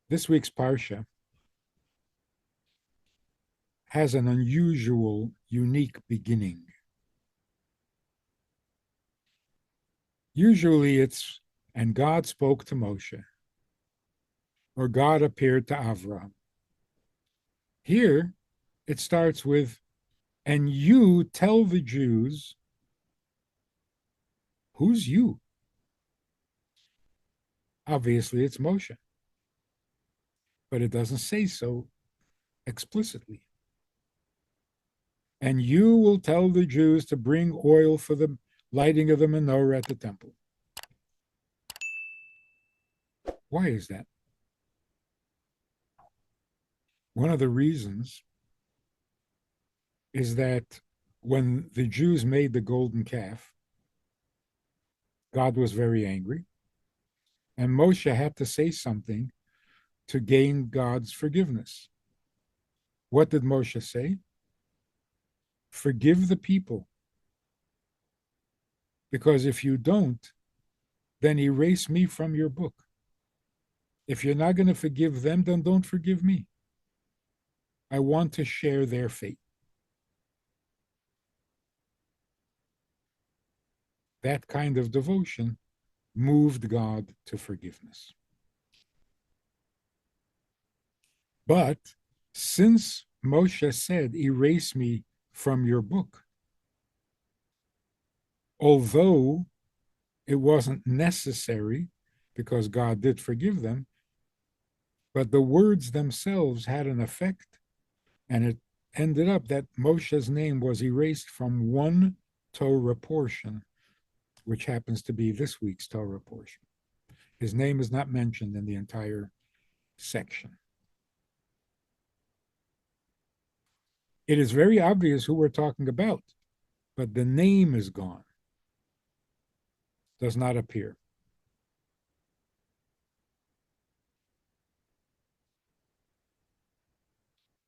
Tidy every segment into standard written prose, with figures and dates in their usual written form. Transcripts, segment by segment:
This week's Parsha has an unusual, unique beginning. Usually it's, and God spoke to Moshe, or God appeared to Avram. Here, it starts with, and you tell the Jews, who's you? Obviously, it's Moshe, but it doesn't say so explicitly. And you will tell the Jews to bring oil for the lighting of the menorah at the temple. Why is that? One of the reasons is that when the Jews made the golden calf, God was very angry, and Moshe had to say something to gain God's forgiveness. What did Moshe say? Forgive the people, because if you don't, then erase me from your book. If you're not going to forgive them, then don't forgive me. I want to share their fate. That kind of devotion moved God to forgiveness. But since Moshe said, erase me from your book, although it wasn't necessary because God did forgive them, but the words themselves had an effect, and it ended up that Moshe's name was erased from one Torah portion, which happens to be this week's Torah portion. His name is not mentioned in the entire section. It is very obvious who we're talking about, but the name is gone, does not appear.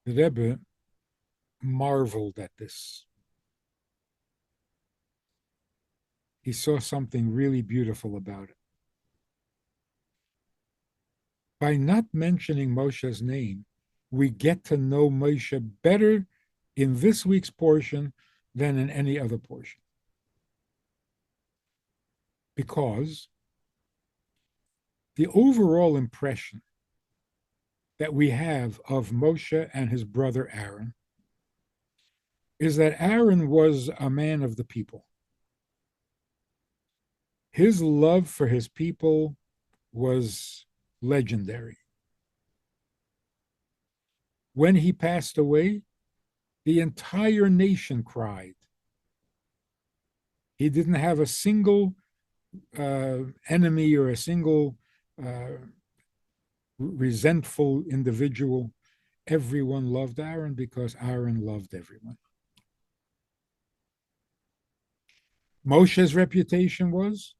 The Rebbe marveled at this. He saw something really beautiful about it. By not mentioning Moshe's name, we get to know Moshe better in this week's portion than in any other portion. Because the overall impression that we have of Moshe and his brother Aaron is that Aaron was a man of the people. His love for his people was legendary. When he passed away, the entire nation cried. He didn't have a single enemy or a single resentful individual. Everyone loved Aaron because Aaron loved everyone. Moshe's reputation was,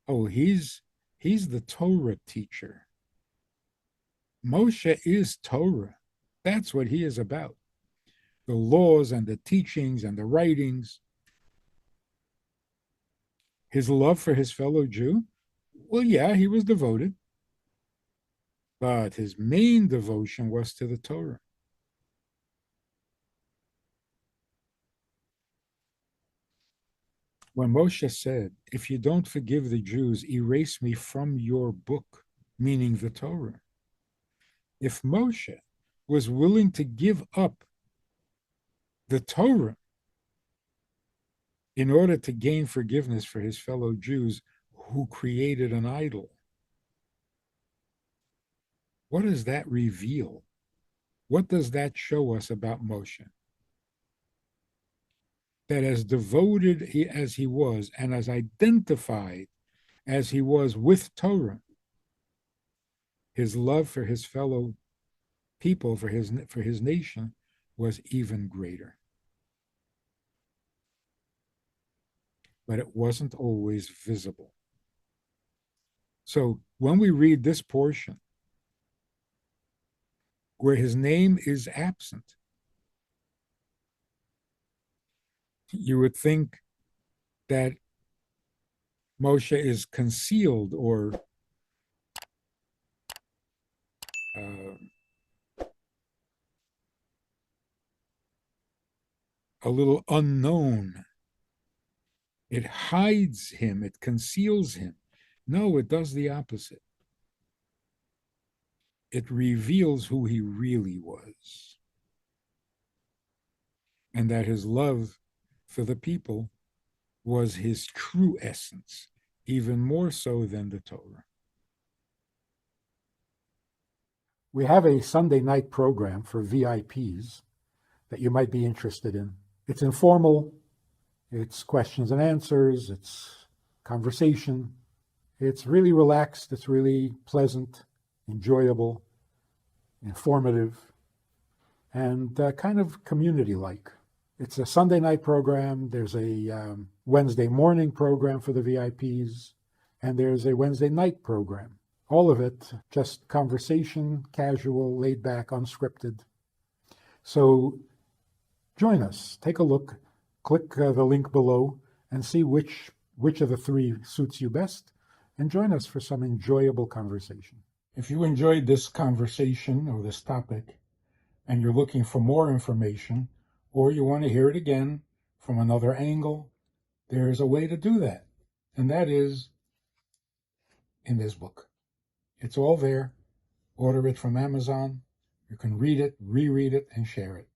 oh, he's the Torah teacher. Moshe is Torah. That's what he is about. The laws and the teachings and the writings. His love for his fellow Jew, well, yeah, he was devoted, but his main devotion was to the Torah. When Moshe said, if you don't forgive the Jews, erase me from your book, meaning the Torah. If Moshe was willing to give up the Torah in order to gain forgiveness for his fellow Jews who created an idol, what does that reveal? What does that show us about Moshe? That as devoted as he was and as identified as he was with Torah, his love for his fellow people, for his nation, was even greater. But it wasn't always visible. So when we read this portion, where his name is absent, you would think that Moshe is concealed or uh, a little unknown. It hides him, it conceals him. No, it does the opposite. It reveals who he really was, and that his love for the people was his true essence, even more so than the Torah. We have a Sunday night program for VIPs that you might be interested in. It's informal, it's questions and answers, it's conversation. It's really relaxed, it's really pleasant, enjoyable, informative, and kind of community-like. It's a Sunday night program, there's a Wednesday morning program for the VIPs, and there's a Wednesday night program. All of it just conversation, casual, laid back, unscripted. So join us, take a look, click the link below, and see which of the three suits you best, and join us for some enjoyable conversation. If you enjoyed this conversation or this topic, and you're looking for more information, or you want to hear it again from another angle, there's a way to do that. And that is in this book. It's all there. Order it from Amazon. You can read it, reread it, and share it.